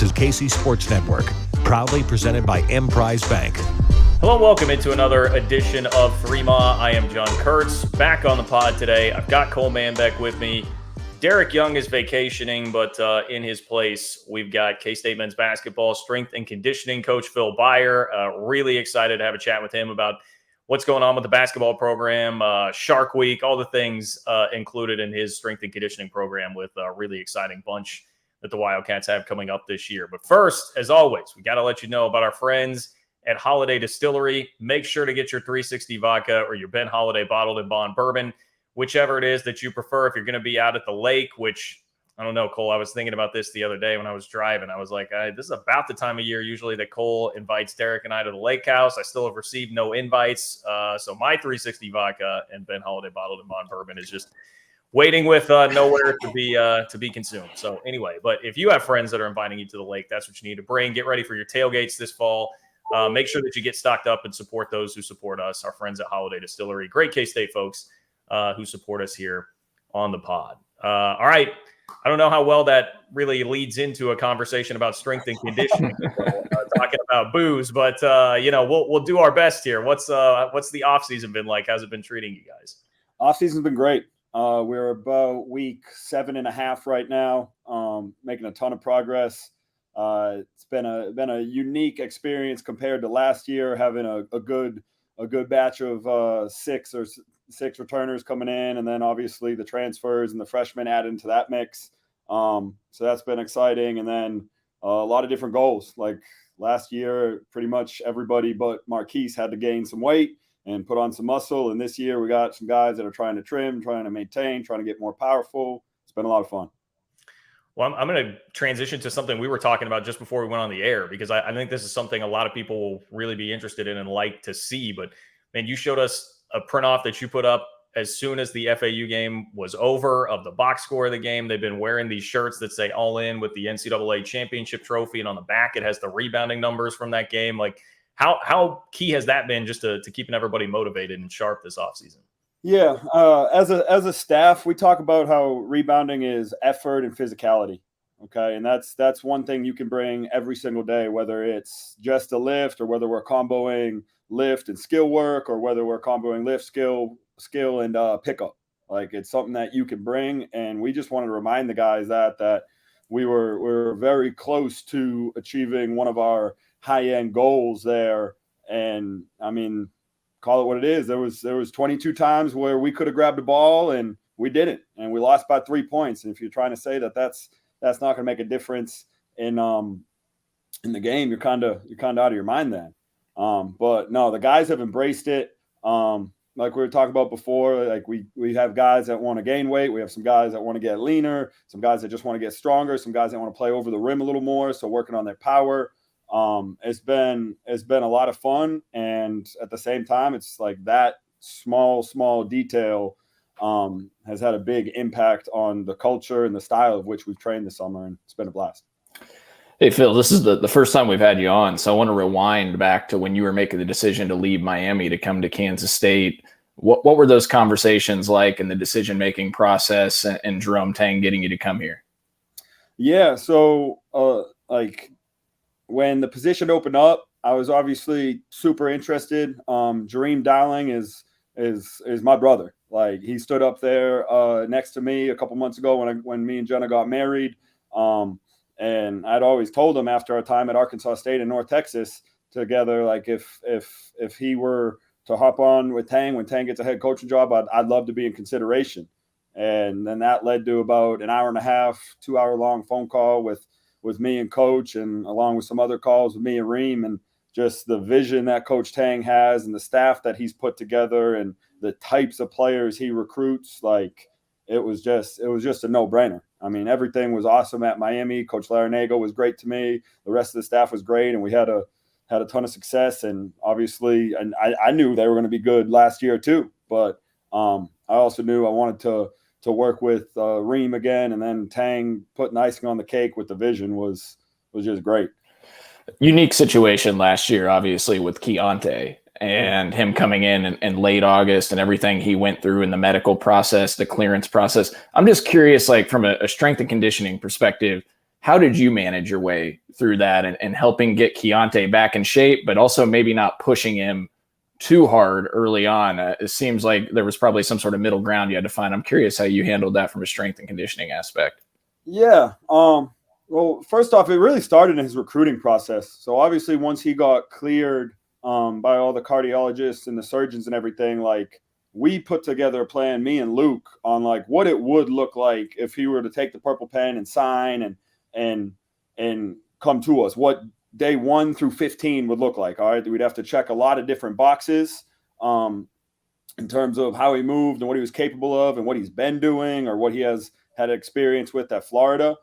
is KC Sports Network, proudly presented by Emprise Bank. Hello and welcome into another edition of Threema. I am John Kurtz, back on the pod today. I've got Cole Manbeck with me. Derek Young is vacationing, but in his place, we've got K-State men's basketball strength and conditioning coach Phil Baier. Really excited to have a chat with him about what's going on with the basketball program, Shark Week, all the things included in his strength and conditioning program with a really exciting bunch that the Wildcats have coming up this year. But first, as always, we got to let you know about our friends at Holiday Distillery. Make sure to get your 360 vodka or your Ben Holiday bottled and bond bourbon, whichever it is that you prefer. If you're going to be out at the lake, which I don't know, Cole, I was thinking about this the other day when I was driving. I was like, this is about the time of year usually that Cole invites Derek and I to the lake house. I still have received no invites. So my 360 vodka and Ben Holiday bottled and bond bourbon is just waiting with nowhere to be consumed. So anyway, but if you have friends that are inviting you to the lake, that's what you need to bring. Get ready for your tailgates this fall. Make sure that you get stocked up and support those who support us, our friends at Holiday Distillery. Great K-State folks who support us here on the pod. All right. I don't know how well that really leads into a conversation about strength and conditioning, talking about booze, but we'll do our best here. What's the offseason been like? How's it been treating you guys? Offseason's been great. We're about week 7.5 right now, making a ton of progress. It's been a unique experience compared to last year, having a good batch of six returners coming in, and then obviously the transfers and the freshmen added into that mix. So that's been exciting. And then a lot of different goals. Like last year, pretty much everybody but Marquise had to gain some weight and put on some muscle. And this year we got some guys that are trying to trim, trying to maintain, trying to get more powerful. It's been a lot of fun. Well, I'm going to transition to something we were talking about just before we went on the air, because I think this is something a lot of people will really be interested in and like to see. But, man, you showed us a print off that you put up as soon as the FAU game was over of the box score of the game. They've been wearing these shirts that say all in with the NCAA championship trophy. And on the back, it has the rebounding numbers from that game. Like, how key has that been just to keeping everybody motivated and sharp this offseason? Yeah, as a staff, we talk about how rebounding is effort and physicality. Okay, and that's one thing you can bring every single day, whether it's just a lift or whether we're comboing lift and skill work, or whether we're comboing lift, skill and pickup. Like, it's something that you can bring, and we just wanted to remind the guys that we were very close to achieving one of our high-end goals there. And I mean, call it what it is. There was 22 times where we could have grabbed the ball and we didn't, and we lost by 3 points. And if you're trying to say that's not going to make a difference in the game, you're kind of out of your mind then. But no, the guys have embraced it. Like we were talking about before, like we have guys that want to gain weight. We have some guys that want to get leaner, some guys that just want to get stronger, some guys that want to play over the rim a little more, so working on their power. It's been a lot of fun, and at the same time, it's like that small detail has had a big impact on the culture and the style of which we've trained this summer, and it's been a blast. Hey, Phil, this is the first time we've had you on, so I want to rewind back to when you were making the decision to leave Miami to come to Kansas State. What were those conversations like in the decision-making process, and Jerome Tang getting you to come here? Yeah, so when the position opened up, I was obviously super interested. Jareem Dowling is my brother. Like, he stood up there next to me a couple months ago when me and Jenna got married. And I'd always told him after our time at Arkansas State and North Texas together, like if he were to hop on with Tang when Tang gets a head coaching job, I'd love to be in consideration. And then that led to about an hour and a half, 2 hour long phone call with me and Coach, and along with some other calls with me and Reem, and just the vision that Coach Tang has and the staff that he's put together and the types of players he recruits. Like, it was just a no-brainer. I mean, everything was awesome at Miami. Coach Larinaga was great to me. The rest of the staff was great, and we had a ton of success. And obviously, and I knew they were going to be good last year too. But I also knew I wanted to work with Reem again, and then Tang putting icing on the cake with the vision was just great. Unique situation last year, obviously, with Keontae and him coming in late August and everything he went through in the medical process, the clearance process. I'm just curious, like, from a strength and conditioning perspective, How did you manage your way through that and helping get Keontae back in shape, but also maybe not pushing him too hard early on? It seems like there was probably some sort of middle ground you had to find. I'm curious how you handled that from a strength and conditioning aspect. Yeah. Well, first off, it really started in his recruiting process. So obviously once he got cleared by all the cardiologists and the surgeons and everything, like we put together a plan, me and Luke, on like what it would look like if he were to take the purple pen and sign and come to us, what day 1 through 15 would look like. All right. We'd have to check a lot of different boxes in terms of how he moved and what he was capable of and what he's been doing or what he has had experience with at Florida.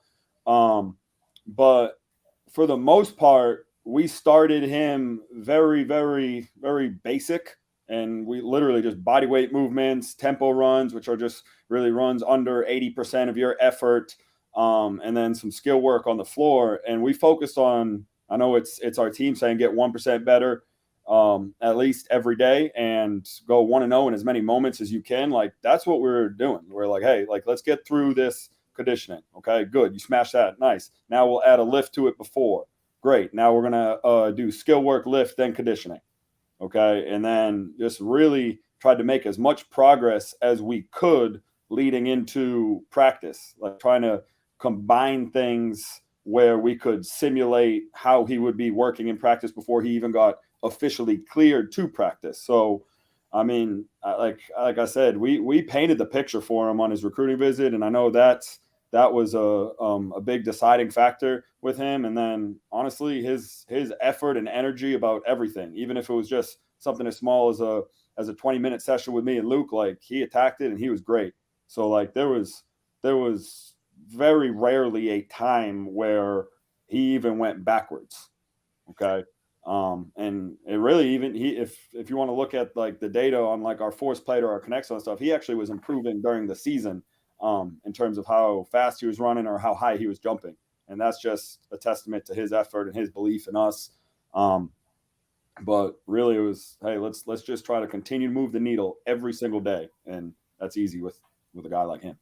But for the most part, we started him very, very, very basic. And we literally just body weight movements, tempo runs, which are just really runs under 80% of your effort. And then some skill work on the floor. And we focused on, I know it's our team saying get 1% better at least every day and go 1-0 in as many moments as you can. Like that's what we're doing. We're like, hey, like let's get through this conditioning. Okay, good. You smash that. Nice. Now we'll add a lift to it before. Great. Now we're gonna do skill work, lift, then conditioning. Okay. And then just really tried to make as much progress as we could leading into practice, like trying to combine things where we could simulate how he would be working in practice before he even got officially cleared to practice. So, I mean, like I said, we painted the picture for him on his recruiting visit. And I know that was a big deciding factor with him. And then honestly, his effort and energy about everything, even if it was just something as small as a 20-minute session with me and Luke, like he attacked it and he was great. So like there was very rarely a time where he even went backwards. Okay. And it really even if you want to look at like the data on like our force plate or our connects and stuff, he actually was improving during the season in terms of how fast he was running or how high he was jumping. And that's just a testament to his effort and his belief in us. But really it was, hey, let's just try to continue to move the needle every single day. And that's easy with a guy like him.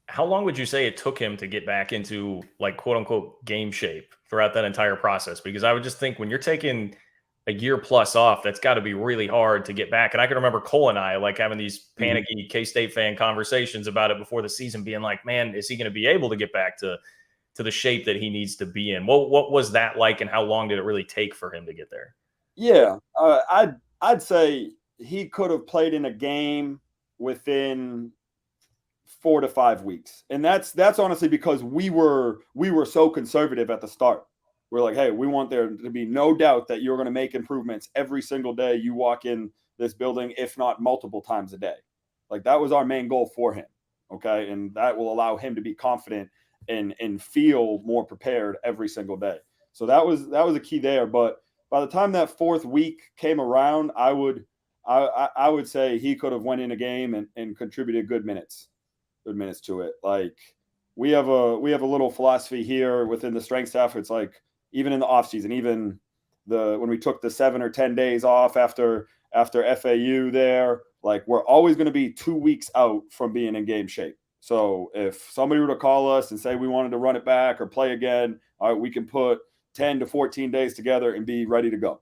How long would you say it took him to get back into like quote unquote game shape throughout that entire process? Because I would just think when you're taking a year plus off, that's got to be really hard to get back. And I can remember Cole and I like having these panicky K-State fan conversations about it before the season, being like, man, is he going to be able to get back to the shape that he needs to be in? What was that like, and how long did it really take for him to get there? Yeah, I'd say he could have played in a game within 4 to 5 weeks. And that's honestly because we were so conservative at the start. We're like, hey, we want there to be no doubt that you're going to make improvements every single day you walk in this building, if not multiple times a day. Like that was our main goal for him. Okay. And that will allow him to be confident and feel more prepared every single day. So that was a key there. But by the time that 4th week came around, I would say he could have went in a game and contributed good minutes to it. Like we have a little philosophy here within the strength staff. It's like even in the off season, even when we took the 7 or 10 days off after FAU there, like we're always going to be 2 weeks out from being in game shape. So if somebody were to call us and say we wanted to run it back or play again, all right, we can put 10 to 14 days together and be ready to go.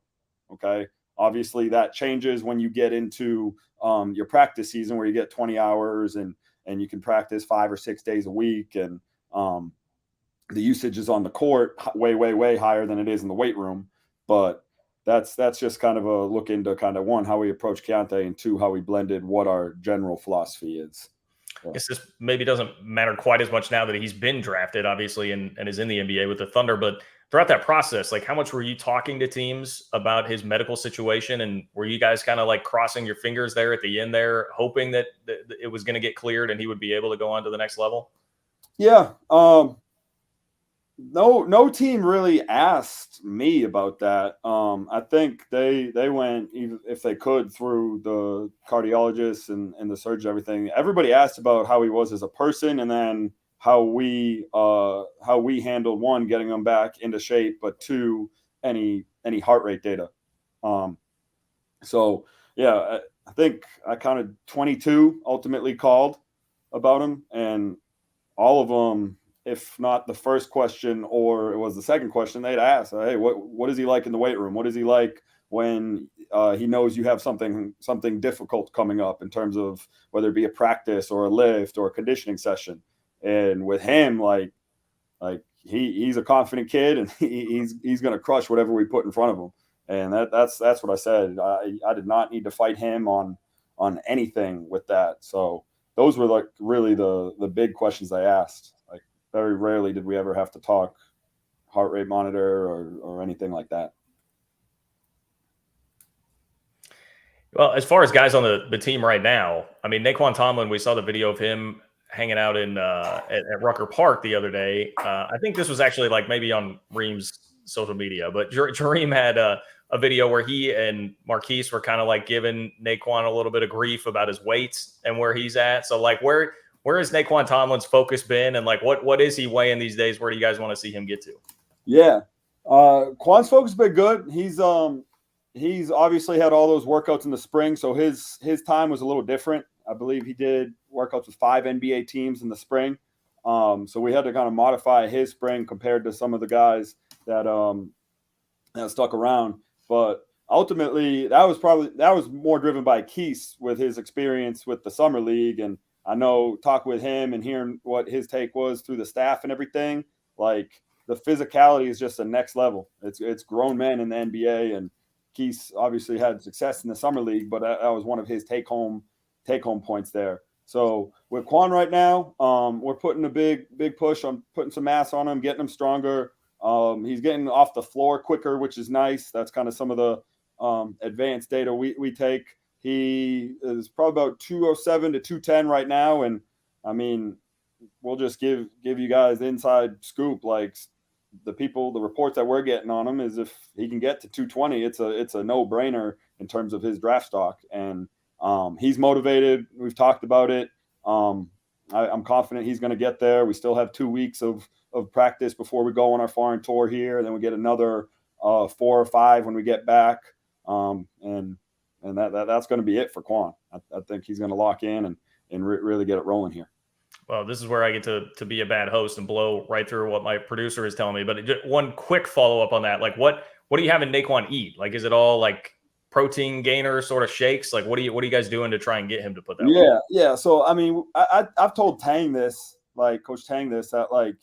Okay. Obviously that changes when you get into your practice season where you get 20 hours and you can practice 5 or 6 days a week. And the usage is on the court way, way, way higher than it is in the weight room. But that's just kind of a look into kind of 1, how we approach Keontae, and 2, how we blended what our general philosophy is. I guess this maybe doesn't matter quite as much now that he's been drafted, obviously, and is in the NBA with the Thunder. But throughout that process, like how much were you talking to teams about his medical situation? And were you guys kind of like crossing your fingers there at the end there, hoping that it was going to get cleared and he would be able to go on to the next level? Yeah. No team really asked me about that. I think they went, even if they could, through the cardiologists and the surgeon, everything. Everybody asked about how he was as a person, and then how we handled, 1, getting him back into shape, but 2, any heart rate data. So yeah, I think I counted 22 ultimately called about him, and all of them if not the first question or it was the second question, they'd ask, hey, what is he like in the weight room? What is he like when he knows you have something difficult coming up in terms of whether it be a practice or a lift or a conditioning session? And with him, like he's a confident kid, and he's going to crush whatever we put in front of him. And that's what I said. I did not need to fight him on anything with that. So those were like really the big questions I asked. Like very rarely did we ever have to talk heart rate monitor or anything like that. Well, as far as guys on the team right now, I mean, Naquan Tomlin, we saw the video of him hanging out at Rucker Park the other day. I think this was actually like maybe on Ream's social media, but Jareem had a video where he and Marquise were kind of like giving Naquan a little bit of grief about his weight and where he's at. So like where has Naquan Tomlin's focus been, and like what is he weighing these days? Where do you guys want to see him get to? Yeah. Quan's focus has been good. He's obviously had all those workouts in the spring, so his time was a little different. I believe he did workouts with 5 NBA teams in the spring. So we had to kind of modify his spring compared to some of the guys that stuck around. But ultimately, that was more driven by Keese with his experience with the summer league. And I know talking with him and hearing what his take was through the staff and everything, like the physicality is just the next level. It's grown men in the NBA, and Keese obviously had success in the summer league, but that was one of his take home points there. So with Quan right now, we're putting a big push on putting some mass on him, getting him stronger. He's getting off the floor quicker, which is nice. That's kind of some of the advanced data we take. He is probably about 207 to 210 right now, and I mean, we'll just give you guys the inside scoop. Like the reports that we're getting on him is if he can get to 220, it's a no-brainer in terms of his draft stock. And he's motivated. We've talked about it. I'm confident he's going to get there. We still have 2 weeks of practice before we go on our foreign tour here. And then we get another 4 or 5 when we get back. And that's going to be it for Quan. I think he's going to lock in and really get it rolling here. Well, this is where I get to be a bad host and blow right through what my producer is telling me. But just one quick follow-up on that. Like, what do you have in Naquan eat? Like, is it all like protein gainer sort of shakes? Like, what are you guys doing to try and get him to put that? Yeah. So, I mean, I've told Tang this, like Coach Tang this, that like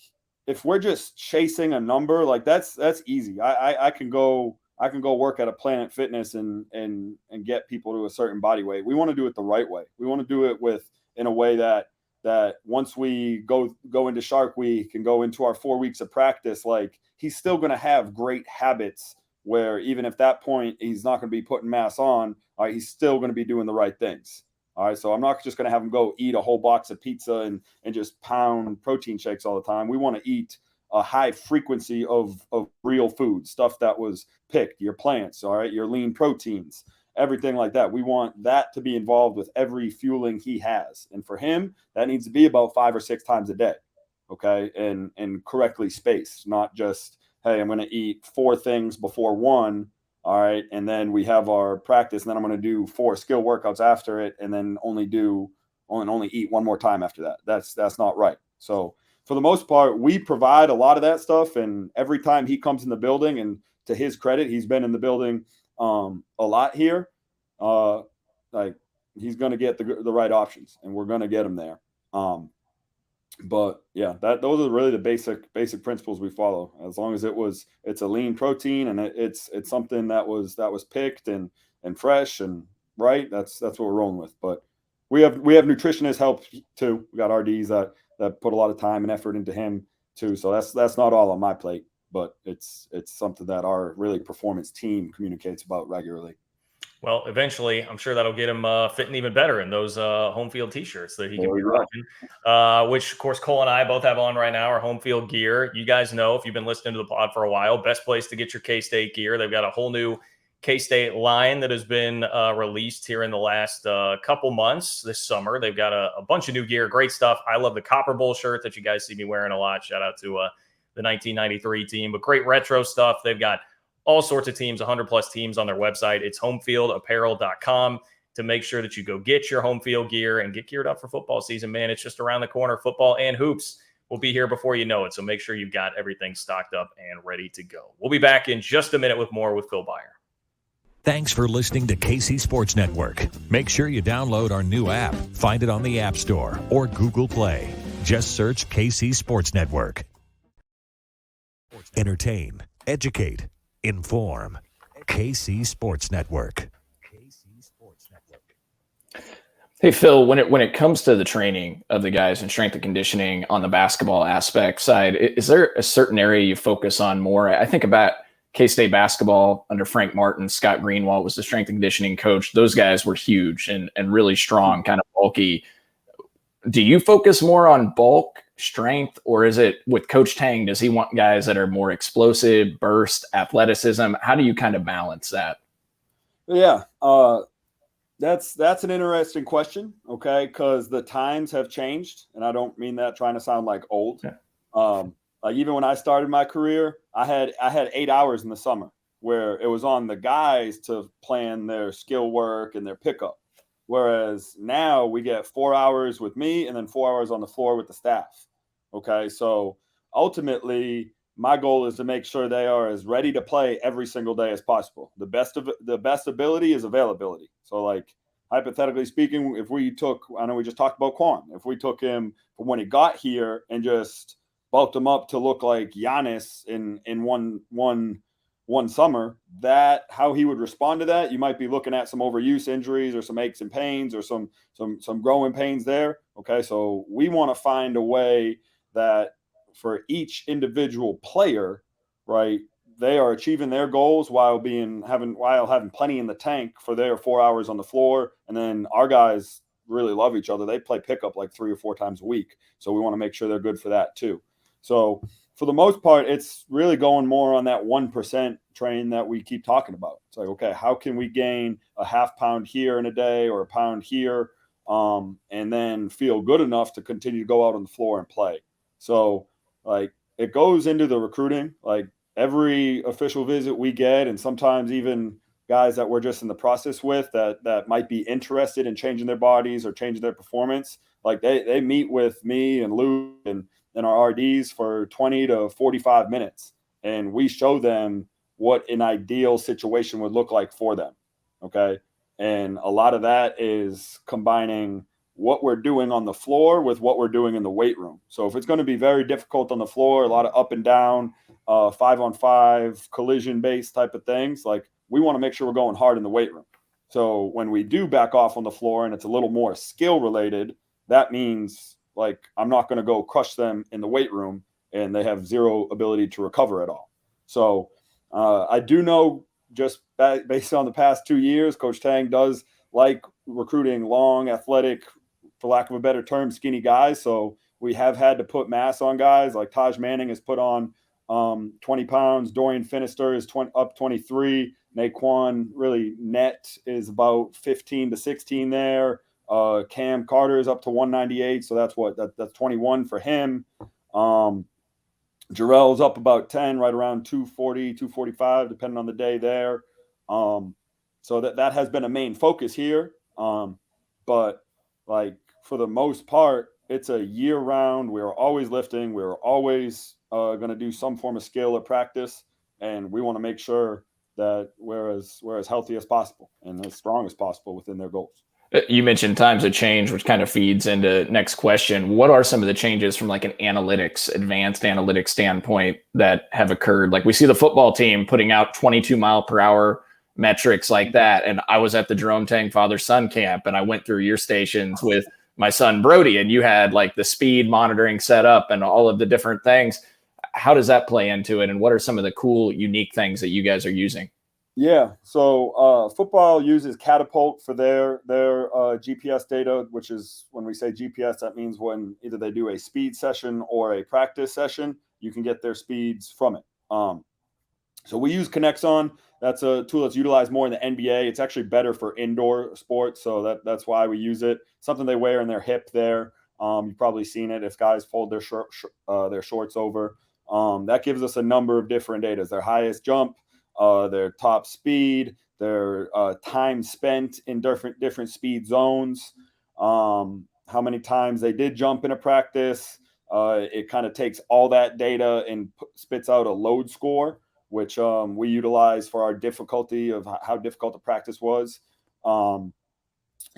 if we're just chasing a number, like that's easy. I can go work at a Planet Fitness and get people to a certain body weight. We want to do it the right way. We want to do it in a way that once we go into Shark Week and go into our 4 weeks of practice, like he's still going to have great habits where even if that point he's not going to be putting mass on, all right, he's still going to be doing the right things. All right, so I'm not just going to have him go eat a whole box of pizza and just pound protein shakes all the time. We want to eat a high frequency of real food, stuff that was picked, your plants, all right, your lean proteins, everything like that. We want that to be involved with every fueling he has. And for him, that needs to be about 5 or 6 times a day, okay, and correctly spaced, not just, hey, I'm going to eat 4 things before 1, all right, and then we have our practice, and then I'm going to do 4 skill workouts after it, and then only eat 1 more time after that. That's not right. So for the most part, we provide a lot of that stuff, and every time he comes in the building, and to his credit, he's been in the building a lot here, like he's going to get the right options, and we're going to get him there. But yeah, those are really the basic principles we follow. As long as it's a lean protein and it's something that was picked and fresh and right, that's what we're rolling with. But we have nutritionists help too. We got RDs that put a lot of time and effort into him too. So that's not all on my plate, but it's something that our really performance team communicates about regularly. Well, eventually, I'm sure that'll get him fitting even better in those home field T-shirts that he can be rocking, which, of course, Cole and I both have on right now, our home field gear. You guys know, if you've been listening to the pod for a while, best place to get your K-State gear. They've got a whole new K-State line that has been released here in the last couple months this summer. They've got a bunch of new gear, great stuff. I love the Copper Bowl shirt that you guys see me wearing a lot. Shout out to the 1993 team, but great retro stuff. They've got all sorts of teams, 100+ teams on their website. It's homefieldapparel.com to make sure that you go get your home field gear and get geared up for football season, man. It's just around the corner, football and hoops. will be here before you know it. So make sure you've got everything stocked up and ready to go. We'll be back in just a minute with more with Phil Baier. Thanks for listening to KC Sports Network. Make sure you download our new app. Find it on the App Store or Google Play. Just search KC Sports Network. Entertain, educate, inform. KC Sports Network. Hey, Phil, when it comes to the training of the guys and strength and conditioning on the basketball aspect side, is there a certain area you focus on more? I think about K-State basketball under Frank Martin. Scott Greenwald was the strength and conditioning coach. Those guys were huge and really strong, kind of bulky. Do you focus more on bulk, strength, or is it with Coach Tang? Does he want guys that are more explosive, burst, athleticism? How do you kind of balance that? Yeah, that's an interesting question, okay, because the times have changed, and I don't mean that trying to sound like old. Yeah. Like even when I started my career, I had 8 hours in the summer where it was on the guys to plan their skill work and their pickup. Whereas now we get 4 hours with me and then 4 hours on the floor with the staff. Okay, so ultimately my goal is to make sure they are as ready to play every single day as possible. The best ability is availability. So like hypothetically speaking, if we took, I know we just talked about Quan, if we took him from when he got here and just bulked him up to look like Giannis in one summer, that how he would respond to that, you might be looking at some overuse injuries or some aches and pains or some growing pains there. Okay, so we want to find a way that for each individual player, right, they are achieving their goals while having plenty in the tank for their 4 hours on the floor. And then our guys really love each other. They play pickup like 3 or 4 times a week, so we want to make sure they're good for that too. So for the most part, it's really going more on that 1% train that we keep talking about. It's like, okay, how can we gain a half pound here in a day or a pound here, and then feel good enough to continue to go out on the floor and play? So like it goes into the recruiting, like every official visit we get, and sometimes even guys that we're just in the process with that might be interested in changing their bodies or changing their performance. Like they meet with me and Lou and our RDs for 20 to 45 minutes. And we show them what an ideal situation would look like for them. Okay. And a lot of that is combining what we're doing on the floor with what we're doing in the weight room. So if it's going to be very difficult on the floor, a lot of up and down, 5-on-5, collision-based type of things, like we want to make sure we're going hard in the weight room. So when we do back off on the floor and it's a little more skill related, that means like I'm not going to go crush them in the weight room and they have zero ability to recover at all. So I do know just based on the past 2 years, Coach Tang does like recruiting long, athletic, for lack of a better term, skinny guys. So we have had to put mass on guys like Taj Manning has put on 20 pounds. Dorian Finister is up 23. Naquan really net is about 15 to 16 there. Cam Carter is up to 198, so that's 21 for him. Jarrell's up about 10, right around 240, 245, depending on the day there. So that has been a main focus here. But like for the most part, it's a year round. We're always lifting. We're always going to do some form of skill or practice, and we want to make sure that we're as healthy as possible and as strong as possible within their goals. You mentioned times of change, which kind of feeds into next question. What are some of the changes from like an advanced analytics standpoint that have occurred? Like we see the football team putting out 22 mile per hour metrics like that. And I was at the Jerome Tang father-son camp and I went through your stations with my son Brody, and you had like the speed monitoring set up and all of the different things. How does that play into it? And what are some of the cool, unique things that you guys are using? Yeah, so football uses Catapult for their GPS data, which is when we say GPS, that means when either they do a speed session or a practice session, you can get their speeds from it. So we use Connexon. That's a tool that's utilized more in the NBA. It's actually better for indoor sports, so that's why we use it. Something they wear in their hip there. You've probably seen it if guys fold their shorts over. That gives us a number of different data. Their highest jump, their top speed, their time spent in different speed zones, how many times they did jump in a practice, It kind of takes all that data and spits out a load score, which we utilize for our difficulty of how difficult the practice was. So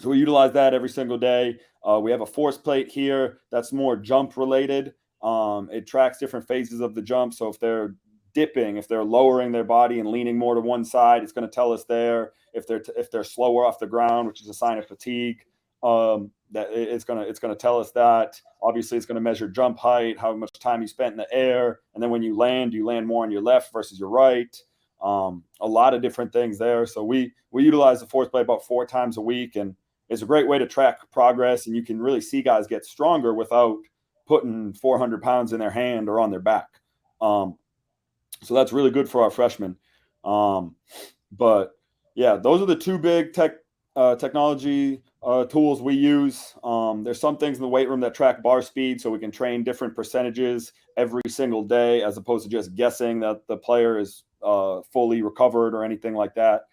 we utilize that every single day. We have a force plate here that's more jump related. It tracks different phases of the jump. So if they're dipping, if they're lowering their body and leaning more to one side, it's going to tell us there. If they're slower off the ground, which is a sign of fatigue, that it's going to tell us that. Obviously, it's going to measure jump height, how much time you spent in the air, and then when you land more on your left versus your right. A lot of different things there. So we utilize the force plate about 4 times a week, and it's a great way to track progress. And you can really see guys get stronger without putting 400 pounds in their hand or on their back. So that's really good for our freshmen. But yeah, those are the 2 big technology tools we use. There's some things in the weight room that track bar speed, so we can train different percentages every single day, as opposed to just guessing that the player is fully recovered or anything like that.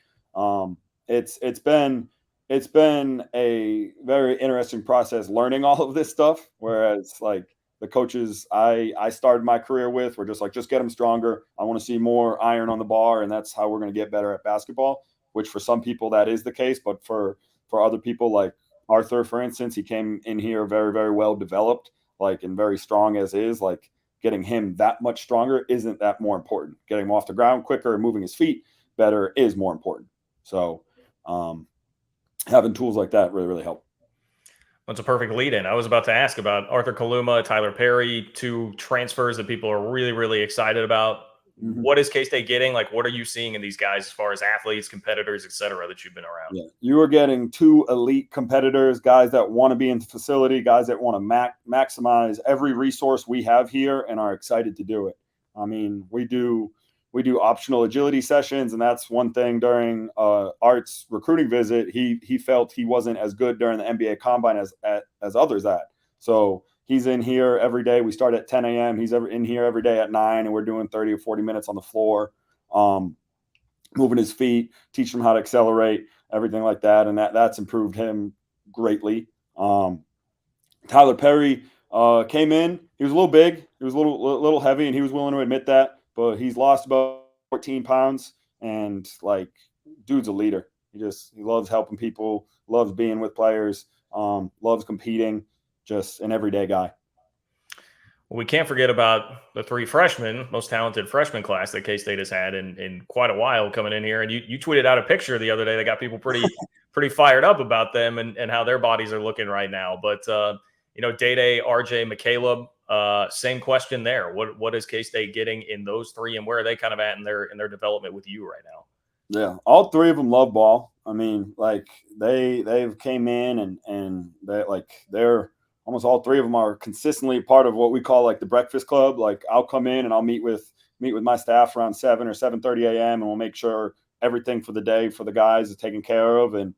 It's been a very interesting process learning all of this stuff. Whereas like the coaches I started my career with were just like, just get them stronger. I want to see more iron on the bar, and that's how we're going to get better at basketball. Which for some people that is the case, but for other people like Arthur, for instance, he came in here very, very well developed, like, and very strong as is. Like, getting him that much stronger isn't that more important. Getting him off the ground quicker and moving his feet better is more important. So having tools like that really, really help. That's a perfect lead in. I was about to ask about Arthur Kaluma, Tyler Perry, 2 transfers that people are really, really excited about. Mm-hmm. What is K-State getting? Like, what are you seeing in these guys as far as athletes, competitors, et cetera, that you've been around? Yeah. You are getting 2 elite competitors, guys that want to be in the facility, guys that want to maximize every resource we have here and are excited to do it. I mean, we do optional agility sessions, and that's one thing during Art's recruiting visit. He felt he wasn't as good during the NBA Combine as others at. So he's in here every day. We start at 10 a.m. He's in here every day at 9, and we're doing 30 or 40 minutes on the floor, moving his feet, teaching him how to accelerate, everything like that. And that's improved him greatly. Tyler Perry came in. He was a little big. He was a little heavy, and he was willing to admit that. But he's lost about 14 pounds, and like, dude's a leader. He loves helping people, loves being with players, loves competing. Just an everyday guy. Well, we can't forget about the 3 freshmen, most talented freshman class that K-State has had in quite a while coming in here. And you tweeted out a picture the other day that got people pretty fired up about them and how their bodies are looking right now. But, Day-Day, RJ, McCaleb, same question there. What is K-State getting in those 3, and where are they kind of at in their development with you right now? Yeah, all 3 of them love ball. I mean, like, they've came in and they're almost all 3 of them are consistently part of what we call like the breakfast club. Like, I'll come in and I'll meet with my staff around 7 or 7:30 a.m. and we'll make sure everything for the day for the guys is taken care of. And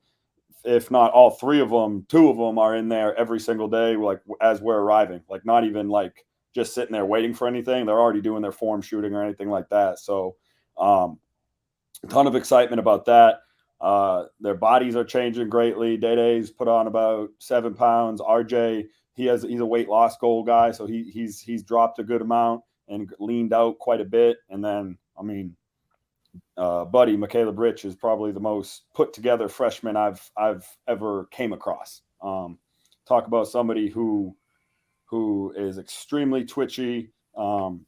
if not all 3 of them, 2 of them are in there every single day, like, as we're arriving, like, not even like just sitting there waiting for anything. They're already doing their form shooting or anything like that. So a ton of excitement about that. Their bodies are changing greatly. Day-Day's put on about 7 pounds. RJ, he's a weight loss goal guy, so he's dropped a good amount and leaned out quite a bit. And then, I mean, buddy McCaleb Rich is probably the most put together freshman I've ever came across. Talk about somebody who is extremely twitchy,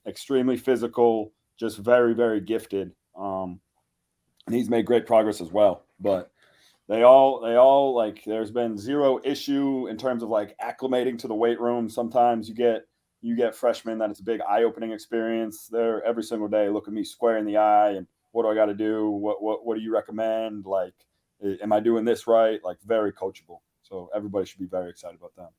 extremely physical, just very, very gifted. And he's made great progress as well. But they all like, there's been zero issue in terms of like acclimating to the weight room. Sometimes you get freshmen that it's a big eye-opening experience. They're every single day look at me square in the eye and, what do I got to do? What do you recommend? Like, am I doing this right? Like, very coachable. So everybody should be very excited about that.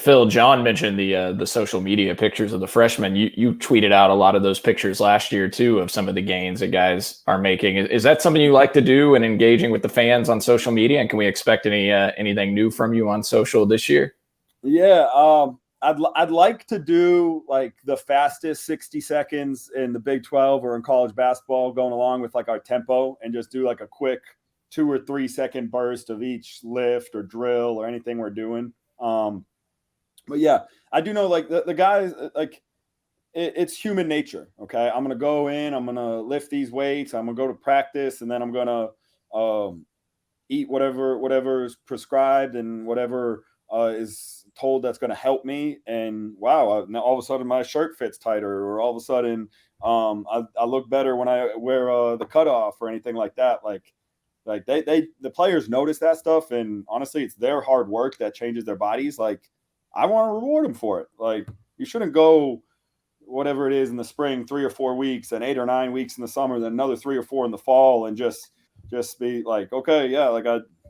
Phil, John mentioned the social media pictures of the freshmen. You tweeted out a lot of those pictures last year too, of some of the gains that guys are making. Is that something you like to do and engaging with the fans on social media? And can we expect anything new from you on social this year? Yeah, I'd like to do like the fastest 60 seconds in the Big 12 or in college basketball, going along with like our tempo, and just do like a quick 2 or 3 second burst of each lift or drill or anything we're doing. But yeah, I do know like the guys like it's human nature. Okay. I'm going to go in, I'm going to lift these weights. I'm going to go to practice, and then I'm going to eat whatever is prescribed and whatever is told that's going to help me. And wow, now all of a sudden my shirt fits tighter, or all of a sudden I look better when I wear the cutoff or anything like that. Like the players notice that stuff, and honestly, it's their hard work that changes their bodies. Like I want to reward them for it. Like you shouldn't go whatever it is in the spring, 3 or 4 weeks, and 8 or 9 weeks in the summer, then another 3 or 4 in the fall, and just be like, okay, yeah, like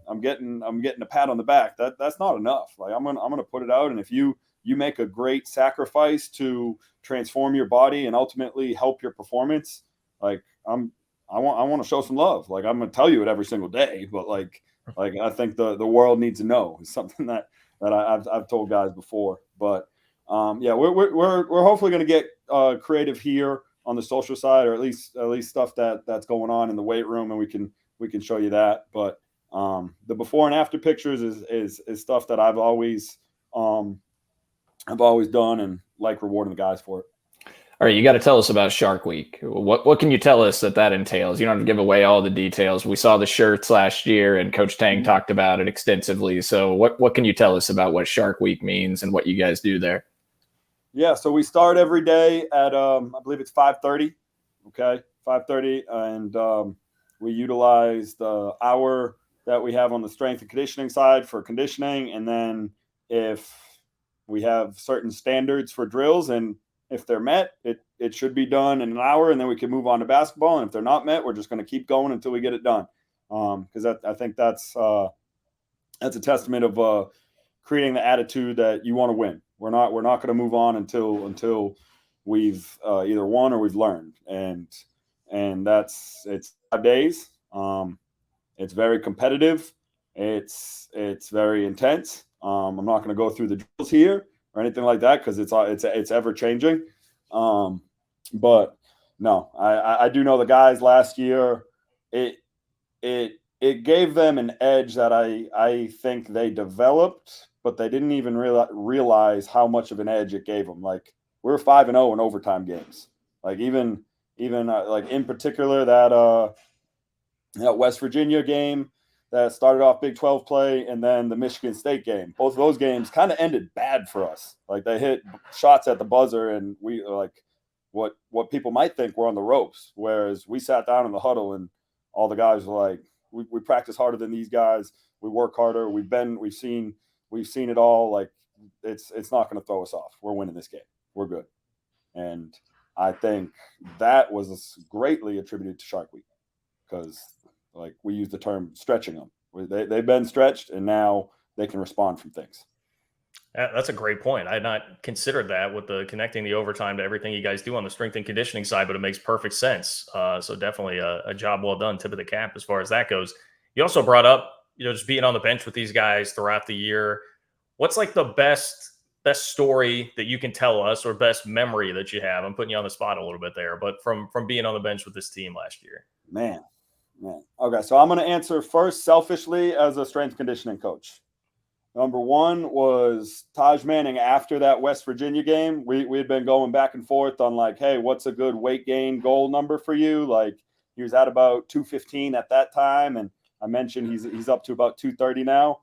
I'm getting a pat on the back. That's not enough. Like I'm gonna put it out, and if you make a great sacrifice to transform your body and ultimately help your performance, like I want to show some love. Like I'm gonna tell you it every single day, but like I think the world needs to know. It's something that I've told guys before, but yeah, we're hopefully going to get creative here on the social side, or at least stuff that's going on in the weight room, and we can show you that. But the before and after pictures is stuff that I've always done and like rewarding the guys for it. All right, you got to tell us about Shark Week. What can you tell us that entails? You don't have to give away all the details. We saw the shirts last year, and Coach Tang talked about it extensively. So what can you tell us about what Shark Week means and what you guys do there? Yeah, so we start every day at I believe it's 5:30. Okay, 5:30, and we utilize the hour that we have on the strength and conditioning side for conditioning, and then if we have certain standards for drills, and if they're met, it should be done in an hour, and then we can move on to basketball. And if they're not met, we're just going to keep going until we get it done. Because I think that's a testament of creating the attitude that you want to win. We're not going to move on until we've either won or we've learned. And it's 5 days. It's very competitive. It's very intense. I'm not going to go through the drills here or anything like that, because it's ever changing. But no, I do know the guys last year, it gave them an edge that I think they developed, but they didn't even realize how much of an edge it gave them. Like we're 5-0 in overtime games. Like even like in particular that West Virginia game that started off Big 12 play, and then the Michigan State game. Both of those games kind of ended bad for us. Like they hit shots at the buzzer, and we like what people might think we're on the ropes. Whereas we sat down in the huddle, and all the guys were like, we practice harder than these guys. We work harder. We've seen it all. Like it's not going to throw us off. We're winning this game. We're good. And I think that was greatly attributed to Shark Week, because like we use the term stretching them. They've been stretched, and now they can respond from things. That's a great point. I had not considered that with the connecting the overtime to everything you guys do on the strength and conditioning side, but it makes perfect sense. So definitely a job well done, tip of the cap as far as that goes. You also brought up, just being on the bench with these guys throughout the year. What's like the best story that you can tell us, or best memory that you have? I'm putting you on the spot a little bit there, but from being on the bench with this team last year. Man. Okay, so I'm going to answer first selfishly as a strength conditioning coach. Number one was Taj Manning after that West Virginia game. We had been going back and forth on like, hey, what's a good weight gain goal number for you? Like he was at about 215 at that time, and I mentioned he's up to about 230 now.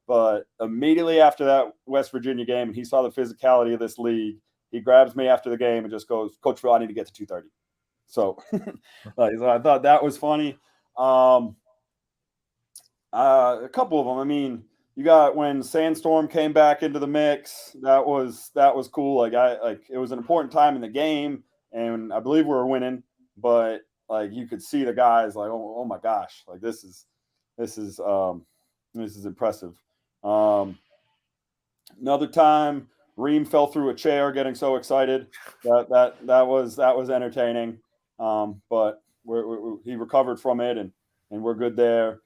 But immediately after that West Virginia game, and he saw the physicality of this league, he grabs me after the game and just goes, Coach Phil, I need to get to 230. So, so I thought that was funny. A couple of them. I mean, you got when Sandstorm came back into the mix. That was cool. Like it was an important time in the game, and I believe we were winning. But like you could see the guys like, oh my gosh, like this is impressive. Another time, Reem fell through a chair, getting so excited. That was entertaining. But he recovered from it, and we're good there.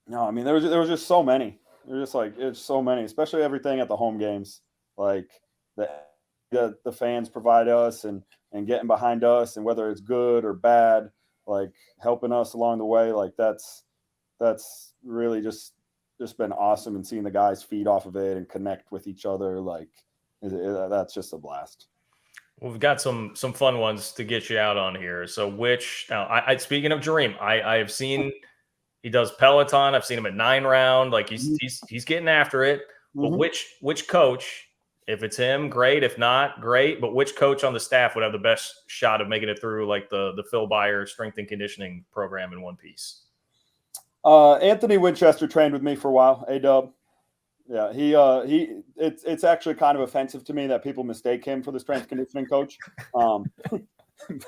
No, I mean there was just so many. It's so many, especially everything at the home games, like the fans provide us and getting behind us, and whether it's good or bad, like helping us along the way, like that's really just just been awesome, and seeing the guys feed off of it and connect with each other, like that's just a blast. We've got some fun ones to get you out on here. So now speaking of Jareem, I have seen he does Peloton. I've seen him at 9 round. Like he's getting after it. But which coach, if it's him, great. If not, great. But which coach on the staff would have the best shot of making it through like the Phil Baier strength and conditioning program in one piece? Anthony Winchester trained with me for a while. A-Dub. Yeah, it's actually kind of offensive to me that people mistake him for the strength conditioning coach.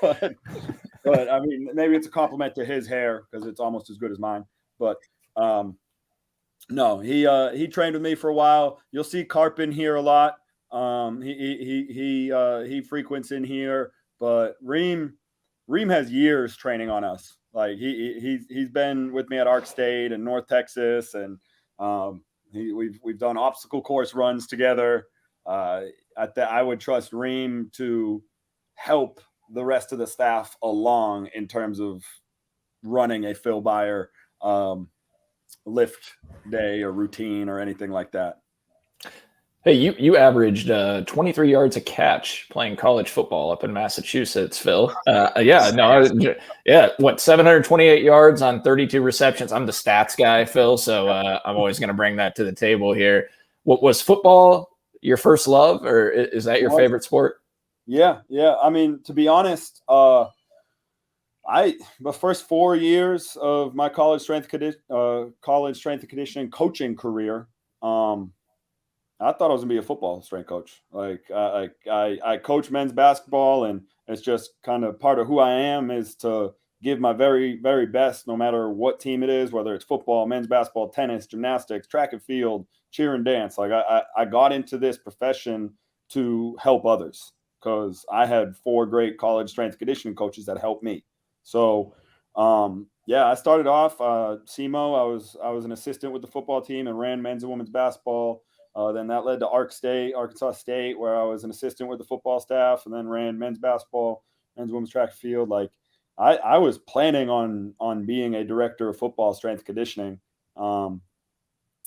But I mean, maybe it's a compliment to his hair because it's almost as good as mine. But no, he trained with me for a while. You'll see Carpin here a lot. He frequents in here, but Reem has years training on us. Like he's been with me at Ark State and North Texas, and we've done obstacle course runs together. I would trust Reem to help the rest of the staff along in terms of running a Phil Baier lift day or routine or anything like that. Hey, you averaged 23 yards a catch playing college football up in Massachusetts, Phil. What, 728 yards on 32 receptions? I'm the stats guy, Phil, so I'm always going to bring that to the table here. What was football your first love, or is that your favorite sport? Yeah. I mean, to be honest, the first 4 years of my college strength and conditioning coaching career, I thought I was gonna be a football strength coach. Like I coach men's basketball, and it's just kind of part of who I am is to give my very, very best, no matter what team it is, whether it's football, men's basketball, tennis, gymnastics, track and field, cheer and dance. Like I got into this profession to help others because I had 4 great college strength and conditioning coaches that helped me. So I started off SEMO. I was an assistant with the football team and ran men's and women's basketball. Then that led to Arkansas State, where I was an assistant with the football staff, and then ran men's basketball, men's and women's track and field. Like I was planning on being a director of football strength conditioning. And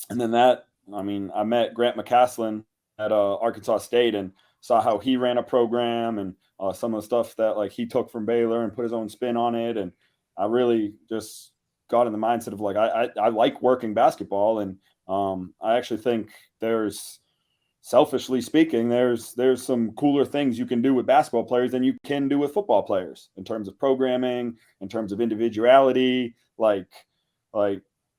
then I met Grant McCaslin at Arkansas State and saw how he ran a program and some of the stuff that like he took from Baylor and put his own spin on it. And I really just got in the mindset of like, I like working basketball. And I actually think selfishly speaking, there's some cooler things you can do with basketball players than you can do with football players in terms of programming, in terms of individuality. And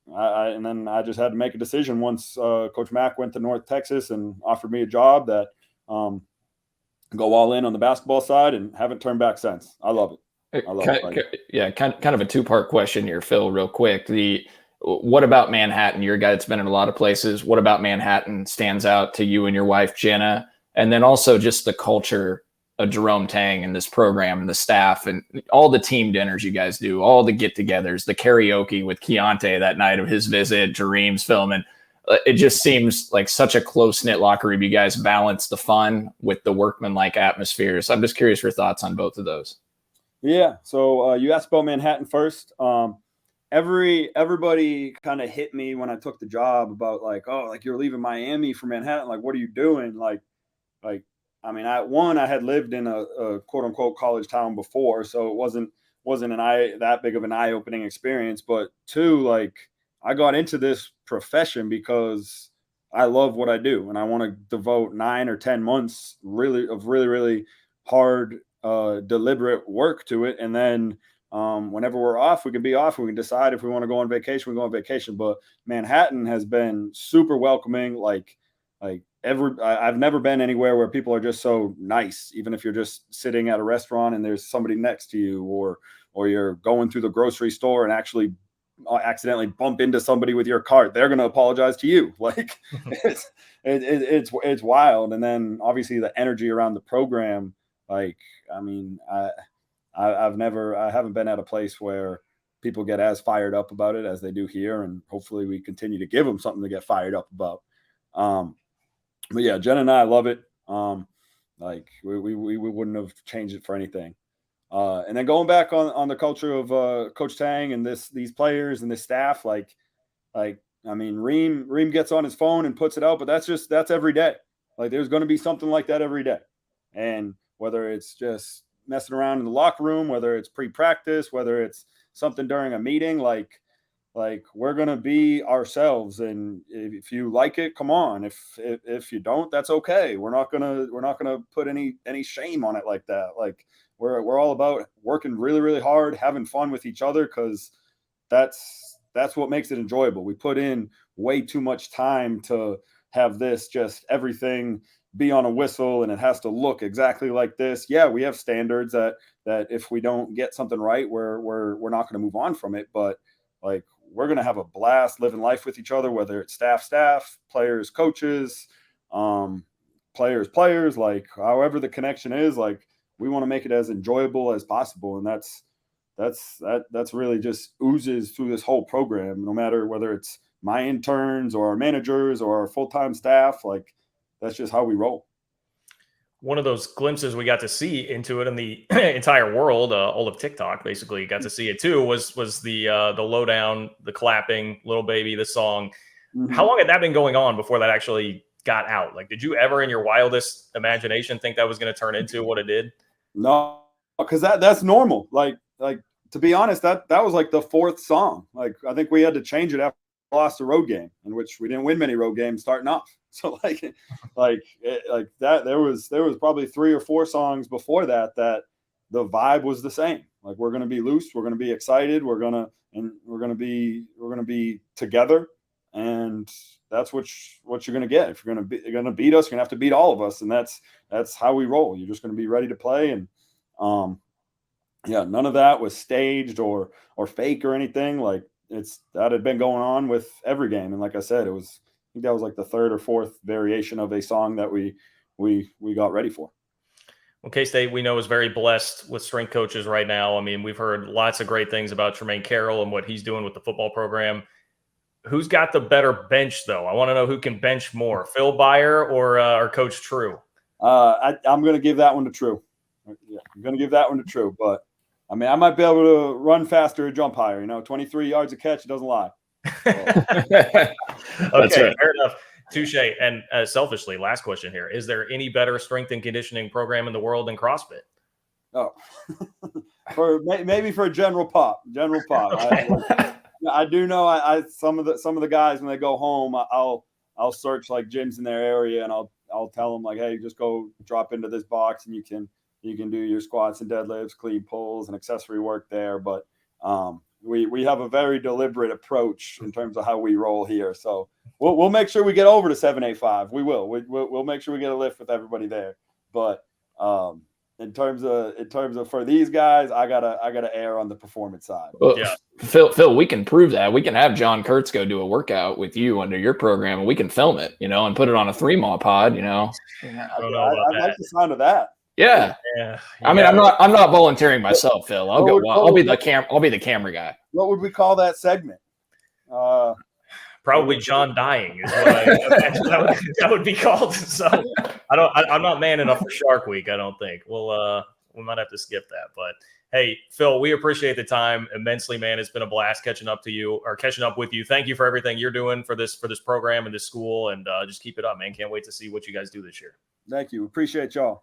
then I just had to make a decision once Coach Mack went to North Texas and offered me a job that go all in on the basketball side, and haven't turned back since. I love it. Kind of a 2-part question here, Phil, real quick. What about Manhattan? You're a guy that's been in a lot of places. What about Manhattan stands out to you and your wife, Jenna? And then also just the culture of Jerome Tang and this program and the staff and all the team dinners you guys do, all the get-togethers, the karaoke with Keontae that night of his visit, Jareem's film. And it just seems like such a close-knit locker room. You guys balance the fun with the workman-like atmosphere. So I'm just curious for your thoughts on both of those. Yeah. So you asked about Manhattan first. Everybody kind of hit me when I took the job about like, oh, like you're leaving Miami for Manhattan. Like, what are you doing? I mean, I had lived in a quote unquote college town before, so it wasn't that big of an eye-opening experience. But 2, like I got into this profession because I love what I do, and I want to devote 9 or 10 months really hard, deliberate work to it, and then whenever we're off, we can be off. We can decide if we want to go on vacation, we go on vacation. But Manhattan has been super welcoming. I've never been anywhere where people are just so nice, even if you're just sitting at a restaurant and there's somebody next to you, or you're going through the grocery store and actually accidentally bump into somebody with your cart. They're going to apologize to you. Like it's wild. And then obviously the energy around the program. Like, I mean, I haven't been at a place where people get as fired up about it as they do here. And hopefully we continue to give them something to get fired up about. But yeah, Jen and I love it. Like we wouldn't have changed it for anything. And then going back on the culture of Coach Tang and these players and this staff, like I mean, Reem gets on his phone and puts it out, but that's every day. Like there's going to be something like that every day. And whether it's just messing around in the locker room, whether it's pre-practice, whether it's something during a meeting, like we're going to be ourselves. And if you like it, come on. If you don't, that's okay. We're not going to put any shame on it like that. Like we're all about working really, really hard, having fun with each other. 'Cause that's what makes it enjoyable. We put in way too much time to have this just everything be on a whistle and it has to look exactly like this. Yeah, we have standards that if we don't get something right, we're not going to move on from it. But like we're going to have a blast living life with each other, whether it's staff, players, coaches, players, like however the connection is, like we want to make it as enjoyable as possible. And that's really just oozes through this whole program, no matter whether it's my interns or our managers or our full-time staff. Like that's just how we roll. One of those glimpses we got to see into it in the entire world, all of TikTok basically got to see it too, was the Lowdown, the clapping, Little Baby, the song. Mm-hmm. How long had that been going on before that actually got out? Like, did you ever in your wildest imagination think that was going to turn into what it did? No, because that's normal. Like to be honest, that was like the fourth song. Like I think we had to change it after we lost a road game, in which we didn't win many road games starting off. So like that there was probably 3 or 4 songs before that the vibe was the same. Like we're gonna be loose, we're gonna be excited, we're gonna be together, and that's what you're gonna get. If you're gonna beat us, you're gonna have to beat all of us, and that's how we roll. You're just gonna be ready to play. And yeah, none of that was staged or fake or anything. Like that had been going on with every game. And like I said, I think that was like the 3rd or 4th variation of a song that we got ready for. Well, K-State, we know, is very blessed with strength coaches right now. I mean, we've heard lots of great things about Tremaine Carroll and what he's doing with the football program. Who's got the better bench, though? I want to know who can bench more, Phil Baier or Coach True? I'm going to give that one to True. Yeah, I'm going to give that one to True. But, I mean, I might be able to run faster or jump higher. 23 yards a catch, it doesn't lie. Okay, right. Fair enough. Touche. And selfishly, last question here. Is there any better strength and conditioning program in the world than CrossFit? Oh, maybe for general pop. Okay. I do know some of the guys, when they go home, I'll search like gyms in their area, and I'll tell them like, hey, just go drop into this box and you can do your squats and deadlifts, clean pulls, and accessory work there. But we have a very deliberate approach in terms of how we roll here. So we'll make sure we get over to 785. We will. We'll make sure we get a lift with everybody there. But in terms of for these guys, I gotta err on the performance side. Well, yeah. Phil, we can prove that. We can have John Kurtz go do a workout with you under your program, and we can film it, and put it on a 3-mall pod. Yeah, I'd like the sound of that. Yeah. I mean, I'm not volunteering myself, Phil. I'll be the camera guy. What would we call that segment? Probably John dying is what that would be called. So I'm not man enough for Shark Week, I don't think. We might have to skip that. But hey, Phil, we appreciate the time immensely, man. It's been a blast catching up with you. Thank you for everything you're doing for this program and this school, and just keep it up, man. Can't wait to see what you guys do this year. Thank you. Appreciate y'all.